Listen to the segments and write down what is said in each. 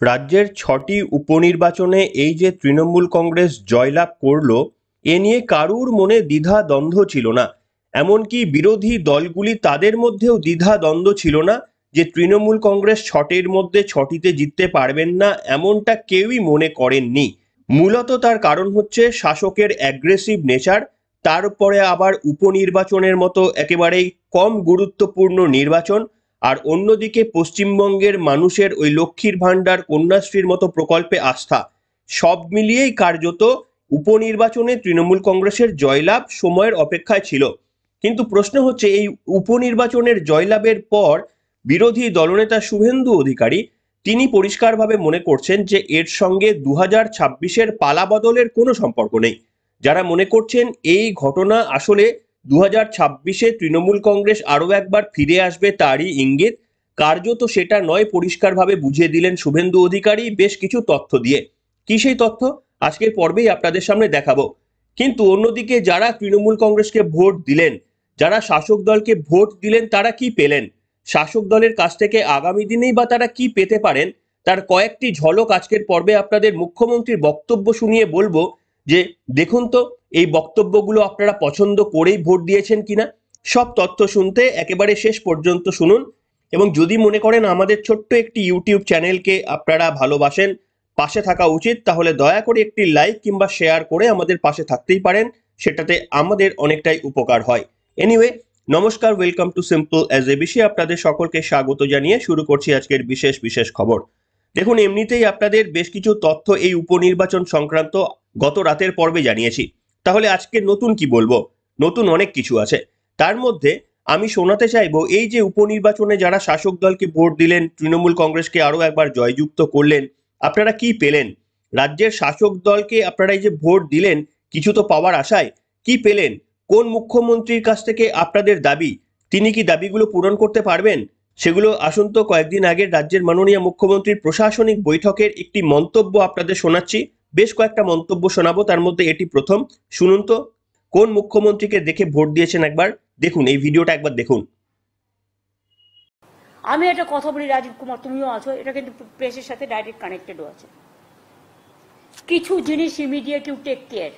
রাজ্যের ৬টি উপনির্বাচনে এই যে তৃণমূল কংগ্রেস জয়লাভ করলো, এ নিয়ে কারুর মনে দ্বিধা দ্বন্দ্ব ছিল না। এমনকি বিরোধী দলগুলি তাদের মধ্যেও দ্বিধা দ্বন্দ্ব ছিল না যে তৃণমূল কংগ্রেস ৬টির মধ্যে ৬টিতে জিততে পারবেন না, এমনটা কেউই মনে করেননি। মূলত তার কারণ হচ্ছে শাসকের অ্যাগ্রেসিভ নেচার, তারপরে আবার উপনির্বাচনের মতো একেবারেই কম গুরুত্বপূর্ণ নির্বাচন, আর অন্যদিকে পশ্চিমবঙ্গের মানুষের ওই লক্ষ্মীর ভাণ্ডার, কন্যাশ্রীর মতো প্রকল্পে আস্থা। সব মিলিয়েই কার্যত উপনির্বাচনে তৃণমূল কংগ্রেসের জয়লাভ সময়ের অপেক্ষায় ছিল। কিন্তু প্রশ্ন হচ্ছে, এই উপনির্বাচনের জয়লাভের পর বিরোধী দলনেতা শুভেন্দু অধিকারী তিনি পরিষ্কারভাবে মনে করছেন যে এর সঙ্গে 2026-এর পালা বদলের কোনো সম্পর্ক নেই। যারা মনে করছেন এই ঘটনা আসলে 2026-এ তৃণমূল কংগ্রেস আরও একবার ফিরে আসবে তারই ইঙ্গিত, কার্যত সেটা নয়, পরিষ্কারভাবে বুঝিয়ে দিলেন শুভেন্দু অধিকারী বেশ কিছু তথ্য দিয়ে। কি সেই তথ্য আজকের পর্বেই আপনাদের সামনে দেখাবো। কিন্তু অন্যদিকে যারা তৃণমূল কংগ্রেসকে ভোট দিলেন, যারা শাসক দলকে ভোট দিলেন, তারা কি পেলেন, শাসক দলের কাছ থেকে আগামী দিনেই বা তারা কি পেতে পারেন, তার কয়েকটি ঝলক আজকের পর্বে আপনাদের মুখ্যমন্ত্রীর বক্তব্য শুনিয়ে বলবো যে দেখুন তো এই বক্তব্যগুলো আপনারা পছন্দ করেই ভোট দিয়েছেন কিনা। সব তথ্য শুনতে একেবারে শেষ পর্যন্ত শুনুন, এবং যদি মনে করেন আমাদের ছোট্ট একটি ইউটিউব চ্যানেলকে আপনারা ভালোবাসেন, পাশে থাকা উচিত, তাহলে দয়া করে একটি লাইক কিংবা শেয়ার করে আমাদের পাশে থাকতেই পারেন, সেটাতে আমাদের অনেকটাই উপকার হয়। এনিওয়ে, নমস্কার, welcome to simple as ABC. আপনাদের সকলকে স্বাগত জানিয়ে শুরু করছি আজকের বিশেষ খবর। দেখুন, এমনিতেই আপনাদের বেশ কিছু তথ্য এই উপনির্বাচন সংক্রান্ত গত রাতের পর্বে জানিয়েছি, তাহলে আজকে নতুন কি বলবো? নতুন অনেক কিছু আছে। তার মধ্যে আমি শোনাতে চাইবো, এই যে উপনির্বাচনে যারা শাসক দলকে ভোট দিলেন, তৃণমূল কংগ্রেসকে আরো একবার জয়যুক্ত করলেন, আপনারা কি পেলেন? রাজ্যের শাসক দলকে আপনারা এই যে ভোট দিলেন কিছু তো পাওয়ার আশায়, কি পেলেন? কোন মুখ্যমন্ত্রীর কাছ থেকে আপনাদের দাবি, তিনি কি দাবিগুলো পূরণ করতে পারবেন? সেগুলো আসুন তো কয়েকদিন আগের রাজ্যের মাননীয় মুখ্যমন্ত্রীর প্রশাসনিক বৈঠকের একটি মন্তব্য আপনাদের শোনাচ্ছি। বেশ কয়েকটা মন্তব্য শোনাবো, তার মধ্যে এটি প্রথম। শুনুন তো কোন মুখ্যমন্ত্রীকে দেখে ভোট দিয়েছেন, একবার দেখুন, এই ভিডিওটা একবার দেখুন। আমি একটা কথা বলি, রাজীব কুমার তুমিও আছো, এটা কিন্তু প্রেসের সাথে ডাইরেক্ট কানেক্টেডও আছে। কিছু জিনিস ইমিডিয়েট ইউ টেক কেয়ার।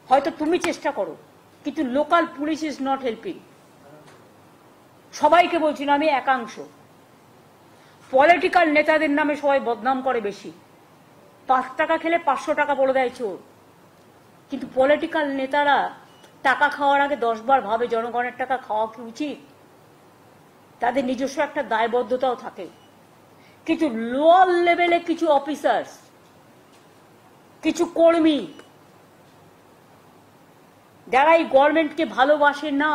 হয়তো তুমি চেষ্টা করো, কিন্তু local police is not helping. সবাইকে বলছি না, আমি একাংশ। পলিটিক্যাল নেতাদের নামে সবাই বদনাম করে বেশি। 5 টাকা খেলে 500 টাকা বলে দেয় চোর। কিন্তু পলিটিক্যাল নেতারা টাকা খাওয়ার আগে 10 বার ভাবে জনগণের টাকা খাওয়া কি উচিত। তাদের নিজস্ব একটা দায়বদ্ধতাও থাকে। কিন্তু লোয়ার লেভেলে কিছু অফিসার্স, কিছু কর্মী যারা এই গভর্নমেন্টকে ভালোবাসে না,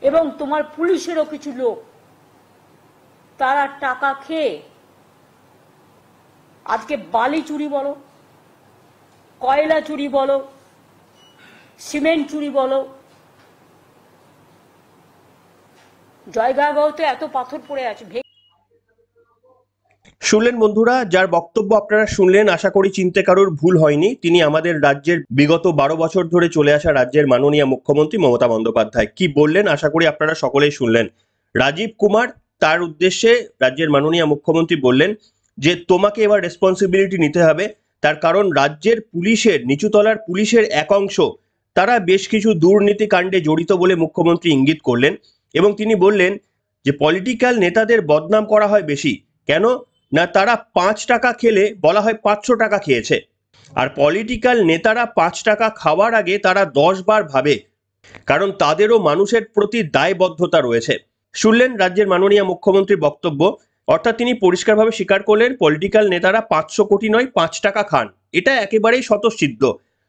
এবং তোমার পুলিশেরও কিছু লোক, তারা টাকা খেয়ে আজকে বালি চুরি বলো, কয়লা চুরি বলো, সিমেন্ট চুরি বলো, জয়গাঁওতে এত পাথর পড়ে আছে। শুনলেন বন্ধুরা, যার বক্তব্য আপনারা শুনলেন, আশা করি চিনতে কারোর ভুল হয়নি। তিনি আমাদের রাজ্যের বিগত 12 বছর ধরে চলে আসা রাজ্যের মাননীয় মুখ্যমন্ত্রী মমতা বন্দ্যোপাধ্যায়। কি বললেন আশা করি আপনারা সকলেই শুনলেন। রাজীব কুমার তার উদ্দেশ্যে রাজ্যের মাননীয় মুখ্যমন্ত্রী বললেন যে তোমাকে এবার রেসপন্সিবিলিটি নিতে হবে, তার কারণ রাজ্যের পুলিশের, নিচুতলার পুলিশের এক অংশ, তারা বেশ কিছু দুর্নীতি কাণ্ডে জড়িত বলে মুখ্যমন্ত্রী ইঙ্গিত করলেন। এবং তিনি বললেন যে পলিটিক্যাল নেতাদের বদনাম করা হয় বেশি, কেন না তারা 5 টাকা খেলে বলা হয় 500 টাকা খেয়েছে, আর পলিটিক্যাল নেতারা 5 টাকা খাওয়ার আগে তারা 10 বার ভাবে, কারণ তাদেরও মানুষের প্রতি দায়বদ্ধতা রয়েছে। শুনলেন রাজ্যের মাননীয় মুখ্যমন্ত্রীর বক্তব্য, অর্থাৎ তিনি পরিষ্কারভাবে স্বীকার করলেন পলিটিক্যাল নেতারা 500 কোটি নয় 5 টাকা খান, এটা একেবারেই স্বতঃসিদ্ধ।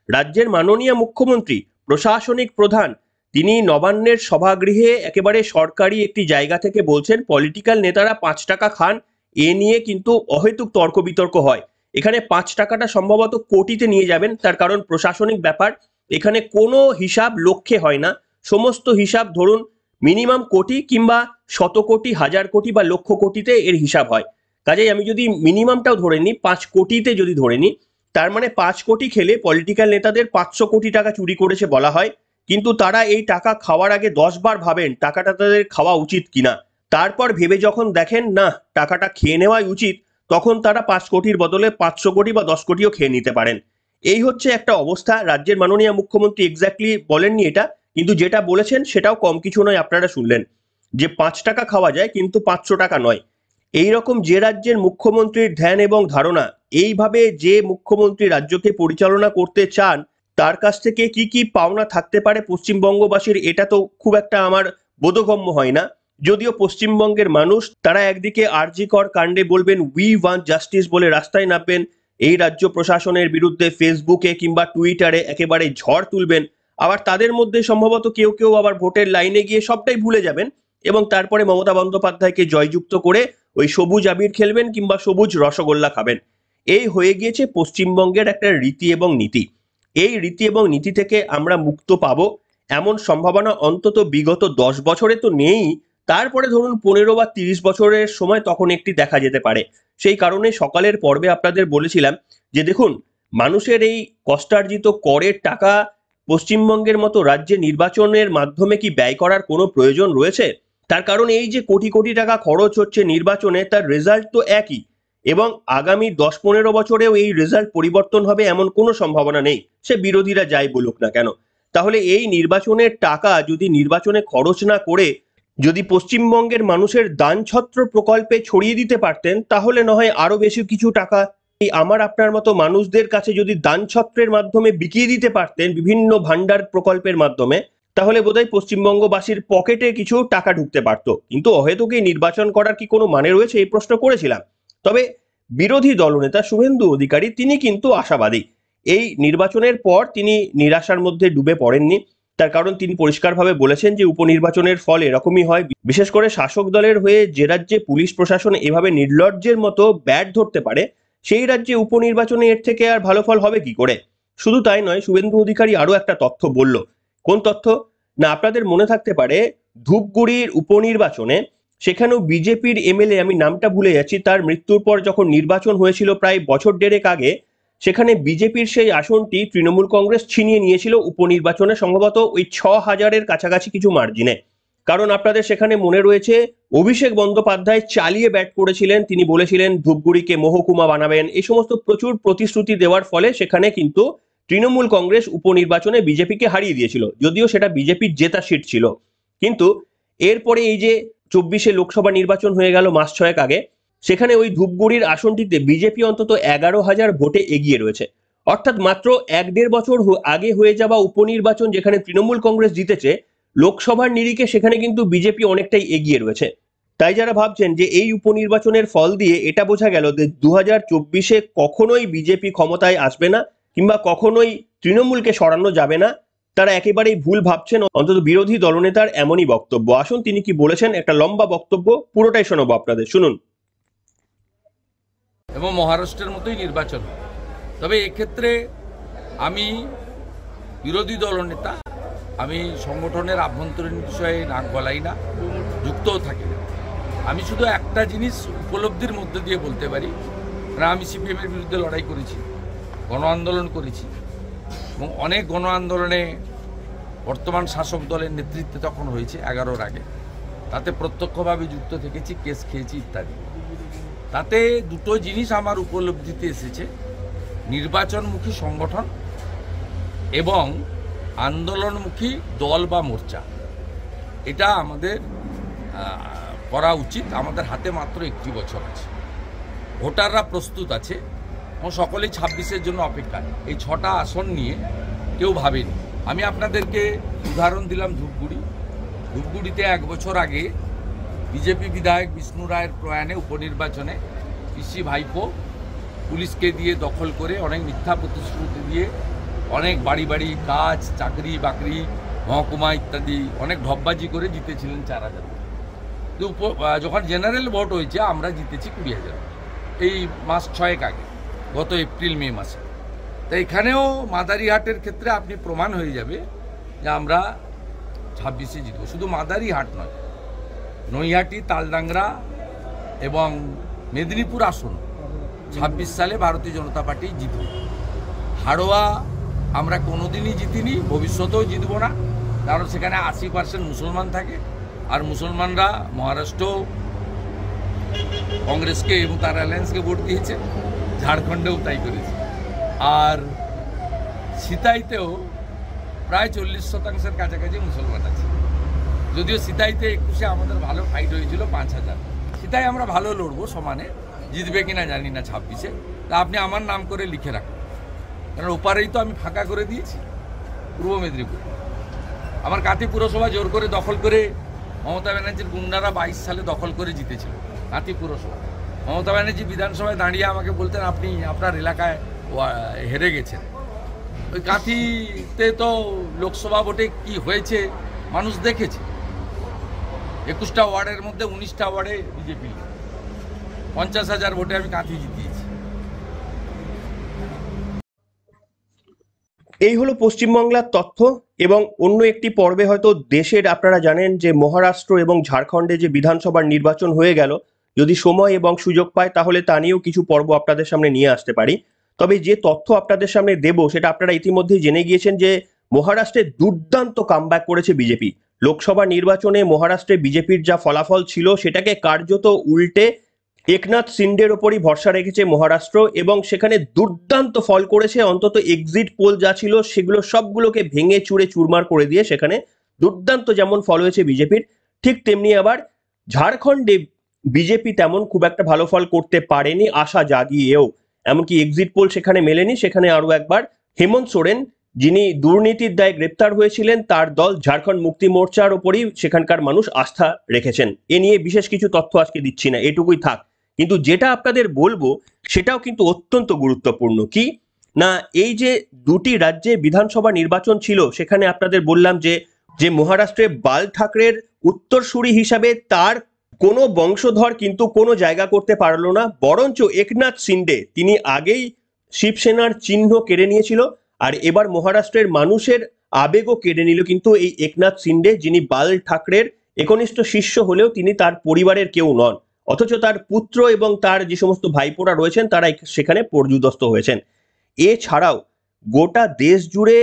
রাজ্যের মাননীয় মুখ্যমন্ত্রী, প্রশাসনিক প্রধান, তিনি নবান্নের সভাগৃহে একেবারে সরকারি একটি জায়গা থেকে বলছেন পলিটিক্যাল নেতারা 5 টাকা খান। এ নিয়ে কিন্তু অহেতুক তর্ক বিতর্ক হয়। এখানে 5 টাকাটা সম্ভবত কোটিতে নিয়ে যাবেন, তার কারণ প্রশাসনিক ব্যাপার, এখানে কোনো হিসাব লক্ষে হয় না, সমস্ত হিসাব ধরুন মিনিমাম কোটি কিংবা শত কোটি, হাজার কোটি বা লক্ষ কোটিতে এর হিসাব হয়। কাজেই আমি যদি মিনিমামটাও ধরে নিই, 5 কোটিতে যদি ধরে নিই, তার মানে 5 কোটি খেলে পলিটিক্যাল নেতাদের 500 কোটি টাকা চুরি করেছে বলা হয়, কিন্তু তারা এই টাকা খাওয়ার আগে 10 বার ভাবেন টাকাটা তাদের খাওয়া উচিত কিনা। তারপর ভেবে যখন দেখেন না টাকাটা খেয়ে নেওয়াই উচিত, তখন তারা 5 কোটির বদলে 500 কোটি বা 10 কোটিও খেয়ে নিতে পারেন। এই হচ্ছে একটা অবস্থা। রাজ্যের মাননীয় মুখ্যমন্ত্রী এক্স্যাক্টলি বলেননি এটা, কিন্তু যেটা বলেছেন সেটাও কম কিছু নয়। আপনারা শুনলেন যে 5 টাকা খাওয়া যায় কিন্তু 500 টাকা নয়। এই রকম যে রাজ্যের মুখ্যমন্ত্রীর ধ্যান এবং ধারণা, এইভাবে যে মুখ্যমন্ত্রী রাজ্যকে পরিচালনা করতে চান, তার কাছ থেকে কি কি পাওনা থাকতে পারে পশ্চিমবঙ্গবাসীর, এটা তো খুব একটা আমার বোধগম্য হয় না। যদিও পশ্চিমবঙ্গের মানুষ তারা একদিকে আরজি কর কাণ্ডে বলবেন উই ওয়ান্ট জাস্টিস বলে রাস্তায় নামবেন, এই রাজ্য প্রশাসনের বিরুদ্ধে ফেসবুকে কিংবা টুইটারে একেবারে ঝড় তুলবেন, আবার তাদের মধ্যে সম্ভবত কেউ কেউ আবার ভোটের লাইনে গিয়ে সবটাই ভুলে যাবেন এবং তারপরে মমতা বন্দ্যোপাধ্যায়কে জয়যুক্ত করে ওই সবুজ আবির খেলবেন কিংবা সবুজ রসগোল্লা খাবেন। এই হয়ে গিয়েছে পশ্চিমবঙ্গের একটা রীতি এবং নীতি। এই রীতি এবং নীতি থেকে আমরা মুক্ত পাবো এমন সম্ভাবনা অন্তত বিগত 10 বছরে তো নেই। তারপরে ধরুন 15 বা 30 বছরের সময় তখন একটি দেখা যেতে পারে। সেই কারণে সকালের পর্বে আপনাদের বলেছিলাম যে দেখুন, মানুষের এই কষ্টার্জিত করের টাকা পশ্চিমবঙ্গের মতো রাজ্যে নির্বাচনের মাধ্যমে কি ব্যয় করার কোনো প্রয়োজন রয়েছে? তার কারণ এই যে কোটি কোটি টাকা খরচ হচ্ছে নির্বাচনে, তার রেজাল্ট তো একই এবং আগামী 10-15 বছরেও এই রেজাল্ট পরিবর্তন হবে এমন কোনো সম্ভাবনা নেই, সে বিরোধীরা যাই বলুক না কেন। তাহলে এই নির্বাচনের টাকা যদি নির্বাচনে খরচ না করে যদি পশ্চিমবঙ্গের মানুষের দানছত্র প্রকল্পে ছড়িয়ে দিতে পারতেন, তাহলে না হয় আরো বেশি কিছু টাকা এই আমার আপনার মতো মানুষদের কাছে যদি দানছত্রের মাধ্যমে বিকিয়ে দিতে পারতেন বিভিন্ন ভান্ডার প্রকল্পের মাধ্যমে, তাহলে বোধহয় পশ্চিমবঙ্গবাসীর পকেটে কিছু টাকা ঢুকতে পারতো। কিন্তু অহেতুকে নির্বাচন করার কি কোনো মানে রয়েছে, এই প্রশ্ন করেছিলাম। তবে বিরোধী দলনেতা শুভেন্দু অধিকারী তিনি কিন্তু আশাবাদী। এই নির্বাচনের পর তিনি নিরাশার মধ্যে ডুবে পড়েননি। তার কারণ তিনি পরিষ্কারভাবে বলেছেন যে উপনির্বাচনের ফল এরকমই হয়। বিশেষ করে শাসক দলের হয়ে যে রাজ্যে পুলিশ প্রশাসন এভাবে নির্লজ্জের মতো ব্যাট ধরতে পারে, সেই রাজ্যে উপনির্বাচনে এর থেকে আর ভালো ফল হবে কি করে। শুধু তাই নয়, শুভেন্দু অধিকারী আরো একটা তথ্য বলল। কোন তথ্য না, আপনাদের মনে থাকতে পারে ধূপগুড়ির উপনির্বাচনে সেখানেও বিজেপির এমএলএ, আমি নামটা ভুলে যাচ্ছি, তার মৃত্যুর পর যখন নির্বাচন হয়েছিল প্রায় বছর দেড়েক আগে, সেখানে বিজেপির সেই আসনটি তৃণমূল কংগ্রেস ছিনিয়ে নিয়েছিল উপনির্বাচনে, সম্ভবত ওই 6000-এর কাছাকাছি কিছু মার্জিনে। কারণ আপনাদের সেখানে মনে রয়েছে অভিষেক বন্দ্যোপাধ্যায় চালিয়ে ব্যাট করেছিলেন, তিনি বলেছিলেন ধূপগুড়িকে মহকুমা বানাবেন, এই সমস্ত প্রচুর প্রতিশ্রুতি দেওয়ার ফলে সেখানে কিন্তু তৃণমূল কংগ্রেস উপনির্বাচনে বিজেপিকে হারিয়ে দিয়েছিল, যদিও সেটা বিজেপির জেতা সিট ছিল। কিন্তু এরপরে এই যে 24-এ লোকসভা নির্বাচন হয়ে গেল মাস 6 আগে, সেখানে ওই ধূপগুড়ির আসনটিতে বিজেপি অন্তত 11,000 ভোটে এগিয়ে রয়েছে। অর্থাৎ মাত্র 1-1.5 বছর আগে হয়ে যাওয়া উপনির্বাচন যেখানে তৃণমূল কংগ্রেস জিতেছে, লোকসভার নিরিখে সেখানে কিন্তু বিজেপি অনেকটাই এগিয়ে রয়েছে। তাই যারা ভাবছেন যে এই উপনির্বাচনের ফল দিয়ে এটা বোঝা গেল যে 2024-এ কখনোই বিজেপি ক্ষমতায় আসবে না কিংবা কখনোই তৃণমূলকে সরানো যাবে না, তারা একেবারেই ভুল ভাবছেন। অন্তত বিরোধী দলনেতার এমনই বক্তব্য। আসুন তিনি কি বলেছেন, একটা লম্বা বক্তব্য, পুরোটাই শোনাবো আপনাদের, শুনুন। এবং মহারাষ্ট্রের মতোই নির্বাচন। তবে এক্ষেত্রে আমি বিরোধী দলনেতা, আমি সংগঠনের আভ্যন্তরীণ বিষয়ে নাক গলাই না, যুক্তও থাকি না। আমি শুধু একটা জিনিস উপলব্ধির মধ্যে দিয়ে বলতে পারি, আমি সিপিএমের বিরুদ্ধে লড়াই করেছি, গণ আন্দোলন করেছি এবং অনেক গণ আন্দোলনে বর্তমান শাসক দলের নেতৃত্বে তখন হয়েছে 11-র আগে, তাতে প্রত্যক্ষভাবে যুক্ত থেকেছি, কেস খেয়েছি ইত্যাদি। তাতে দুটো জিনিস আমার উপলব্ধিতে এসেছে, নির্বাচনমুখী সংগঠন এবং আন্দোলনমুখী দল বা মোর্চা। এটা আমাদের করা উচিত। আমাদের হাতে মাত্র 1 বছর আছে, ভোটাররা প্রস্তুত আছে এবং সকলেই 26-এর জন্য অপেক্ষায়। এই 6টা আসন নিয়ে কেউ ভাবেনি। আমি আপনাদেরকে উদাহরণ দিলাম ধূপগুড়িতে 1 বছর আগে বিজেপি বিধায়ক বিষ্ণু রায়ের প্রয়াণে উপনির্বাচনে পিসি ভাইপো পুলিশকে দিয়ে দখল করে অনেক মিথ্যা প্রতিশ্রুতি দিয়ে অনেক বাড়ি বাড়ি কাজ, চাকরি বাকরি, মহকুমা ইত্যাদি অনেক ঢপবাজি করে জিতেছিলেন 4000। যখন জেনারেল ভোট হয়েছে আমরা জিতেছি 20,000, এই মাস 6 আগে, গত এপ্রিল-মে মাসে। তো এখানেও মাদারিহাটের ক্ষেত্রে আপনি প্রমাণ হয়ে যাবে যে আমরা 26-এ জিতব। শুধু মাদারিহাট নয়, নৈহাটি, তালডাংরা এবং মেদিনীপুর আসন 26 সালে ভারতীয় জনতা পার্টি জিতবে। হাড়োয়া আমরা কোনোদিনই জিতিনি, ভবিষ্যতেও জিতব না, কারণ সেখানে 80% মুসলমান থাকে, আর মুসলমানরা মহারাষ্ট্র কংগ্রেসকে এবং তার অ্যালায়েন্সকে ভোট দিয়েছে, ঝাড়খণ্ডেও তাই করেছে। আর সিতাইতেও প্রায় 40% কাছাকাছি মুসলমান আছে, যদিও সিতাইতে 21-এ আমাদের ভালো ফাইট হয়েছিল 5000। সিতাই আমরা ভালো লড়বো, সমানে জিতবে কিনা জানি না 26-এ। তা আপনি আমার নাম করে লিখে রাখুন, কারণ ওপারেই তো আমি ফাঁকা করে দিয়েছি পূর্ব মেদিনীপুর। আমার কাঁথি পুরসভা জোর করে দখল করে মমতা ব্যানার্জির গুন্ডারা 22 সালে দখল করে জিতেছিল কাঁথি পুরসভা। মমতা ব্যানার্জি বিধানসভায় দাঁড়িয়ে আমাকে বলতেন আপনি আপনার এলাকায় হেরে গেছেন। ওই কাঁথিতে তো লোকসভা ভোটে কি হয়েছে মানুষ দেখেছে। 21টা ওয়ার্ডের মধ্যে 19টা ওয়ার্ডে বিজেপি, 50,000 ভোটে আমি কাঁথি জিতিয়েছি। এই হলো পশ্চিমবাংলার তথ্য। এবং অন্য একটি পর্বে হয়তো দেশের আপনারা জানেন যে মহারাষ্ট্র এবং ঝাড়খণ্ডে যে বিধানসভার নির্বাচন হয়ে গেল, যদি সময় এবং সুযোগ পায় তাহলে তা নিয়েও কিছু পর্ব আপনাদের সামনে নিয়ে আসতে পারি। তবে যে তথ্য আপনাদের সামনে দেব সেটা আপনারা ইতিমধ্যেই জেনে গিয়েছেন যে মহারাষ্ট্রে দুর্দান্ত কামব্যাক করেছে বিজেপি। লোকসভা নির্বাচনে মহারাষ্ট্রে বিজেপির যা ফলাফল ছিল সেটাকে কার্যত উল্টে একনাথ শিন্ডের ওপরই ভরসা রেখেছে মহারাষ্ট্র এবং সেখানে দুর্দান্ত ফল করেছে। অন্তত এক্সিট পোল যা ছিল সেগুলো সবগুলোকে ভেঙে চুরে চুরমার করে দিয়ে সেখানে দুর্দান্ত যেমন ফল হয়েছে বিজেপির, ঠিক তেমনি আবার ঝাড়খণ্ডে বিজেপি তেমন খুব একটা ভালো ফল করতে পারেনি আশা জাগিয়েও। এমনকি এক্সিট পোল সেখানে মেলেনি। সেখানে আরো একবার হেমন্ত সোরেন, যিনি দুর্নীতির দায়ে গ্রেপ্তার হয়েছিলেন, তার দল ঝাড়খণ্ড মুক্তি মোর্চার ওপরই সেখানকার মানুষ আস্থা রেখেছেন। এ নিয়ে বিশেষ কিছু তথ্য আজকে দিচ্ছি না, এটুকুই থাক। কিন্তু যেটা আপনাদের বলবো সেটাও কিন্তু অত্যন্ত গুরুত্বপূর্ণ। কি না, এই যে দুটি রাজ্যে বিধানসভা নির্বাচন ছিল সেখানে আপনাদের বললাম যে মহারাষ্ট্রে বাল ঠাকরের উত্তরসূরি হিসাবে তার কোনো বংশধর কিন্তু কোনো জায়গা করতে পারলো না, বরঞ্চ একনাথ শিন্ডে তিনি আগেই শিবসেনার চিহ্ন কেড়ে নিয়েছিল। আর এবার মহারাষ্ট্রের মানুষের আবেগও কেড়ে নিল কিন্তু এই একনাথ শিন্ডে, যিনি বাল ঠাকরের একনিষ্ঠ শিষ্য হলেও তিনি তার পরিবারের কেউ নন, অথচ তার পুত্র এবং তার যে সমস্ত ভাইপোরা রয়েছেন তারা সেখানে পর্যুদস্ত হয়েছেন। এছাড়াও গোটা দেশ জুড়ে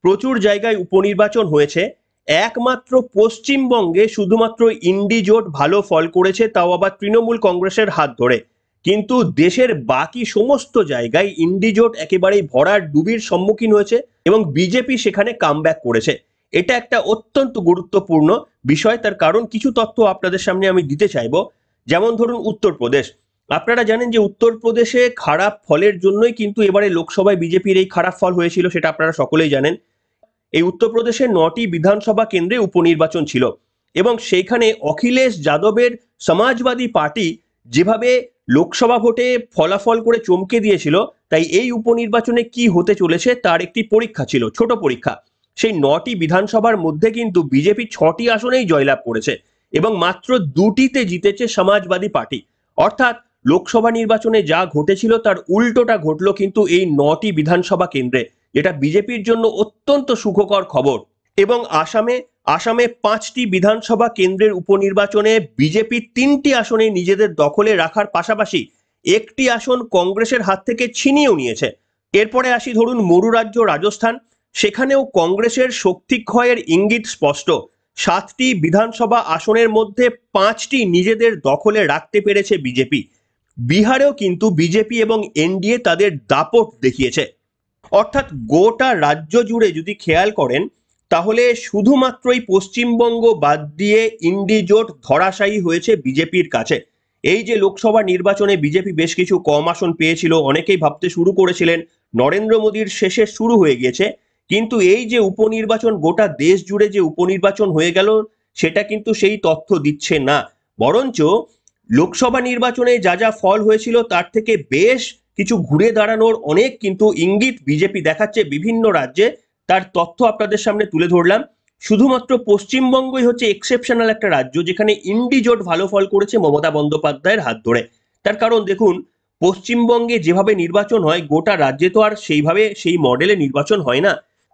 প্রচুর জায়গায় উপনির্বাচন হয়েছে। একমাত্র পশ্চিমবঙ্গে শুধুমাত্র ইন্ডি জোট ভালো ফল করেছে, তাও আবার তৃণমূল কংগ্রেসের হাত ধরে। কিন্তু দেশের বাকি সমস্ত জায়গায় ইন্ডি জোট একেবারেই ভরার ডুবির সম্মুখীন হয়েছে এবং বিজেপি সেখানে কামব্যাক করেছে। এটা একটা অত্যন্ত গুরুত্বপূর্ণ বিষয়। তার কারণ কিছু তথ্য আপনাদের সামনে আমি দিতে চাইবো। যেমন ধরুন উত্তরপ্রদেশ, আপনারা জানেন যে উত্তরপ্রদেশে খারাপ ফলের জন্যই কিন্তু এবারে লোকসভায় বিজেপির এই খারাপ ফল হয়েছিল, সেটা আপনারা সকলেই জানেন। এই উত্তরপ্রদেশে 9টি বিধানসভা কেন্দ্রে উপনির্বাচন ছিল এবং সেইখানে অখিলেশ যাদবের সমাজবাদী পার্টি যেভাবে লোকসভা ভোটে ফলাফল করে চমকে দিয়েছিল, তাই এই উপনির্বাচনে কি হতে চলেছে তার একটি পরীক্ষা ছিল, ছোট পরীক্ষা। সেই 9টি বিধানসভার মধ্যে কিন্তু বিজেপি 6টি আসনেই জয়লাভ করেছে এবং মাত্র 2টিতে জিতেছে সমাজবাদী পার্টি। অর্থাৎ লোকসভা নির্বাচনে যা ঘটেছিল তার উল্টোটা ঘটলো কিন্তু এই 9টি বিধানসভা কেন্দ্রে, যেটা বিজেপির জন্য অত্যন্ত সুখকর খবর। এবং আসামে 5টি বিধানসভা কেন্দ্রের উপনির্বাচনে বিজেপি 3টি আসনে নিজেদের দখলে রাখার পাশাপাশি একটি আসন কংগ্রেসের হাত থেকে ছিনিয়েও নিয়েছে। এরপরে আসি ধরুন মরু রাজ্য রাজস্থান, সেখানেও কংগ্রেসের শক্তিক্ষয়ের ইঙ্গিত স্পষ্ট। 7টি বিধানসভা আসনের মধ্যে 5টি নিজেদের দখলে রাখতে পেরেছে বিজেপি। বিহারেও কিন্তু বিজেপি এবং এনডিএ তাদের দাপট দেখিয়েছে। অর্থাৎ গোটা রাজ্য জুড়ে যদি খেয়াল করেন তাহলে শুধুমাত্রই পশ্চিমবঙ্গ বাদ দিয়ে ইন্ডি জোট ধরাশায়ী হয়েছে বিজেপির কাছে। এই যে লোকসভা নির্বাচনে বিজেপি বেশ কিছু কম আসন পেয়েছিল, অনেকেই ভাবতে শুরু করেছিলেন নরেন্দ্র মোদীর শেষে শুরু হয়ে গেছে, কিন্তু এই যে উপনির্বাচন, গোটা দেশ জুড়ে যে উপনির্বাচন হয়ে গেল সেটা কিন্তু সেই তথ্য দিচ্ছে না। বরঞ্চ লোকসভা নির্বাচনে যা যা ফল হয়েছিল তার থেকে বেশ কিছু ঘুরে দাঁড়ানোর অনেক কিন্তু ইঙ্গিত বিজেপি দেখাচ্ছে বিভিন্ন রাজ্যে। তার তথ্য আপনাদের সামনে তুলে ধরলাম। শুধুমাত্র পশ্চিমবঙ্গই হচ্ছে এক্সেপশনাল একটা রাজ্য যেখানে ইন্ডি জোট ভালো ফল করেছে মমতা বন্দ্যোপাধ্যায়ের হাত ধরে। তার কারণ দেখুন, পশ্চিমবঙ্গে যেভাবে নির্বাচন হয় গোটা রাজ্যে তো আর সেইভাবে সেই মডেলে নির্বাচন হয় না।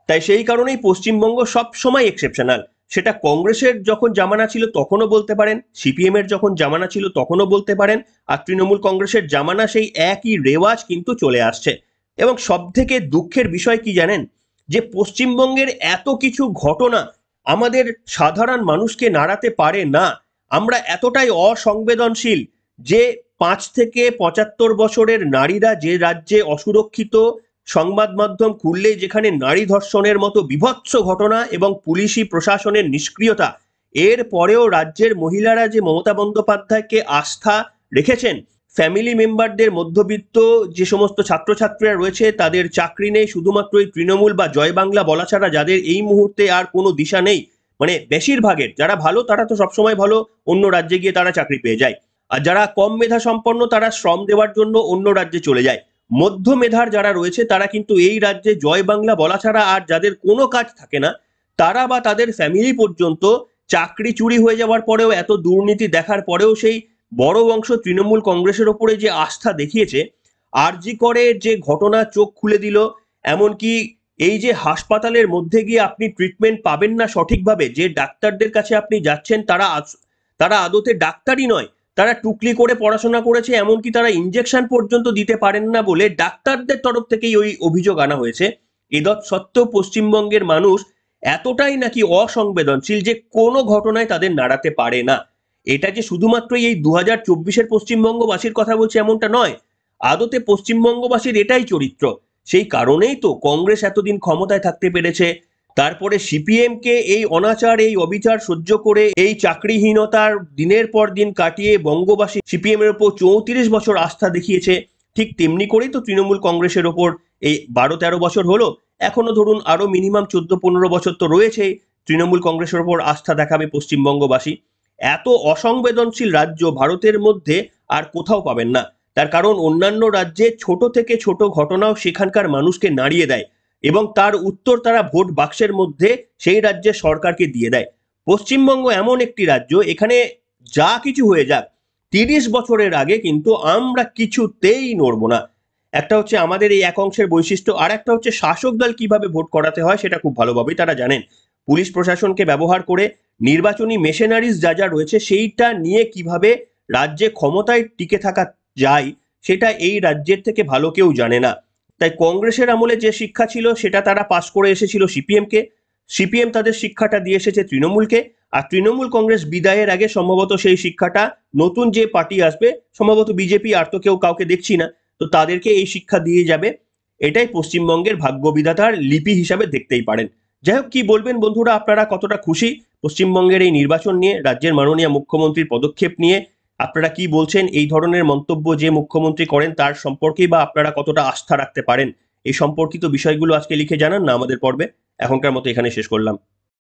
তাই সেই কারণেই পশ্চিমবঙ্গ সব সময় এক্সেপশনাল। সেটা কংগ্রেসের যখন জামানা ছিল তখনও বলতে পারেন, সিপিএম এর যখন জামানা ছিল তখনও বলতে পারেন, আর তৃণমূল কংগ্রেসের জামানা সেই একই রেওয়াজ কিন্তু চলে আসছে। এবং সব থেকে দুঃখের বিষয় কি জানেন, যে পশ্চিমবঙ্গের এত কিছু ঘটনা আমাদের সাধারণ মানুষকে নাড়াতে পারে না। আমরা এতটাই অসংবেদনশীল যে 5 থেকে 75 বছরের নারীরা যে রাজ্যে অসুরক্ষিত, সংবাদ মাধ্যম খুললেই যেখানে নারী ধর্ষণের মতো বিভৎস ঘটনা এবং পুলিশি প্রশাসনের নিষ্ক্রিয়তা, এর পরেও রাজ্যের মহিলারা যে মমতা বন্দ্যোপাধ্যায়কে আস্থা রেখেছেন, ফ্যামিলি মেম্বারদের, মধ্যবিত্ত যে সমস্ত ছাত্রছাত্রীরা রয়েছে তাদের চাকরি নেই, শুধুমাত্র এই তৃণমূল বা জয় বাংলা বলা ছাড়া যাদের এই মুহূর্তে আর কোনো দিশা নেই, মানে বেশিরভাগের যারা ভালো তারা তো সবসময় ভালো, অন্য রাজ্যে গিয়ে তারা চাকরি পেয়ে যায়, আর যারা কম মেধা সম্পন্ন তারা শ্রম দেওয়ার জন্য অন্য রাজ্যে চলে যায়। মধ্য মেধার যারা রয়েছে তারা কিন্তু এই রাজ্যে জয় বাংলা বলা ছাড়া আর যাদের কোনো কাজ থাকে না, তারা বা তাদের ফ্যামিলি পর্যন্ত চাকরি চুরি হয়ে যাওয়ার পরেও, এত দুর্নীতি দেখার পরেও সেই বড় অংশ তৃণমূল কংগ্রেসের ওপরে যে আস্থা দেখিয়েছে, আরজি করে যে ঘটনা চোখ খুলে দিল, এমনকি এই যে হাসপাতালের মধ্যে গিয়ে আপনি ট্রিটমেন্ট পাবেন না সঠিকভাবে, যে ডাক্তারদের কাছে আপনি যাচ্ছেন তারা আদতে ডাক্তারই নয়, তারা টুকলি করে পড়াশোনা করেছে, এমনকি তারা ইনজেকশন পর্যন্ত দিতে পারেন না বলে ডাক্তারদের তরফ থেকেই ওই অভিযোগ আনা হয়েছে। এদৎ সত্ত্বেও পশ্চিমবঙ্গের মানুষ এতটাই নাকি অসংবেদনশীল যে কোনো ঘটনায় তাদের নাড়াতে পারে না। এটা যে শুধুমাত্র এই 2024-এর পশ্চিমবঙ্গবাসীর কথা বলছে এমনটা নয়, আদতে পশ্চিমবঙ্গবাসীর এটাই চরিত্র। সেই কারণেই তো কংগ্রেস এতদিন ক্ষমতায় থাকতে পেরেছে। তারপরে সিপিএম কে এই অনাচার, এই অবিচার সহ্য করে, এই চাকরিহীনতার দিনের পর দিন কাটিয়ে বঙ্গবাসী সিপিএম এর উপর 34 বছর আস্থা দেখিয়েছে। ঠিক তেমনি করেই তো তৃণমূল কংগ্রেসের ওপর এই 12-13 বছর হলো, এখনো ধরুন আরো মিনিমাম 14-15 বছর তো রয়েছে তৃণমূল কংগ্রেসের ওপর আস্থা দেখাবে পশ্চিমবঙ্গবাসী। এত অসংবেদনশীল রাজ্য ভারতের মধ্যে আর কোথাও পাবেন না। তার কারণ অন্যান্য রাজ্যে ছোট থেকে ছোট ঘটনাও সেখানকার মানুষকে নাড়িয়ে দেয় এবং তার উত্তর তারা ভোট বাক্সের মধ্যে সেই রাজ্যের সরকারকে দিয়ে দেয়। পশ্চিমবঙ্গ এমন একটি রাজ্য, এখানে যা কিছু হয়ে যাক 30 বছরের আগে কিন্তু আমরা কিছুতেই নড়ব না। একটা হচ্ছে আমাদের এই এক অংশের বৈশিষ্ট্য, আর একটা হচ্ছে শাসক দল কিভাবে ভোট করাতে হয় সেটা খুব ভালোভাবেই তারা জানেন। পুলিশ প্রশাসনকে ব্যবহার করে নির্বাচনী মেশিনারিজ যা যা রয়েছে সেইটা নিয়ে কিভাবে রাজ্যে ক্ষমতায় টিকে থাকা যায় সেটা এই রাজ্যের থেকে ভালো কেউ জানে না। তাই কংগ্রেসের আমলে যে শিক্ষা ছিল সেটা তারা পাশ করে এসেছিল সিপিএমকে, সিপিএম তাদের শিক্ষাটা দিয়ে এসেছে তৃণমূলকে, আর তৃণমূল কংগ্রেস বিদায়ের আগে সম্ভবত সেই শিক্ষাটা নতুন যে পার্টি আসবে, সম্ভবত বিজেপি, আর তো কেউ কাউকে দেখছি না, তো তাদেরকে এই শিক্ষা দিয়ে যাবে। এটাই পশ্চিমবঙ্গের ভাগ্য বিধাতার লিপি হিসাবে দেখতেই পারেন। যাই হোক, কি বলবেন বন্ধুরা, আপনারা কতটা খুশি পশ্চিমবঙ্গের এই নির্বাচন নিয়ে, রাজ্যের মাননীয় মুখ্যমন্ত্রীর পদক্ষেপ নিয়ে? আপনারা কি বলছেন? এই ধরনের মন্তব্য যে মুখ্যমন্ত্রী করেন তার সম্পর্কেই বা আপনারা কতটা আস্থা রাখতে পারেন? এই সম্পর্কিত বিষয়গুলো আজকে লিখে জানান না আমাদের পর্বে। এখনকার মতো এখানে শেষ করলাম।